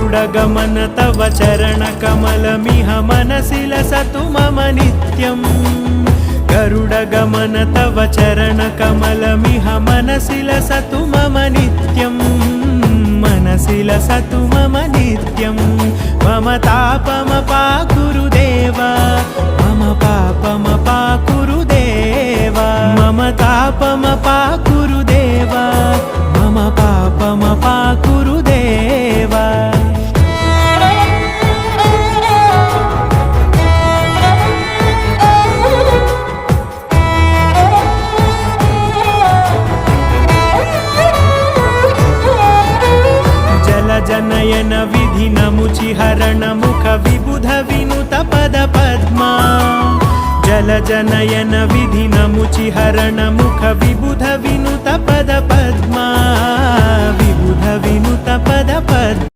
गरुडगमन तव चरणकमलमिह मनसि लसतु मम नित्यम् गरुडगमन तव चरणकमलमिह मनसि लसतु मम नित्यम् मनसि लसतु मम नित्यम् मम तापमपाकुरु देव मम पापमपाकुरु देव मम तापमपाकुरु देव मम पापमपाकुरु देव जनयन विधिनमुचिहरण मुख विबुध विनुत पद पद्मा जल जनयन विधिनमुचिहरण मुख विबुध विनुत पद पद्मा विबुध विनुत पद पद्मा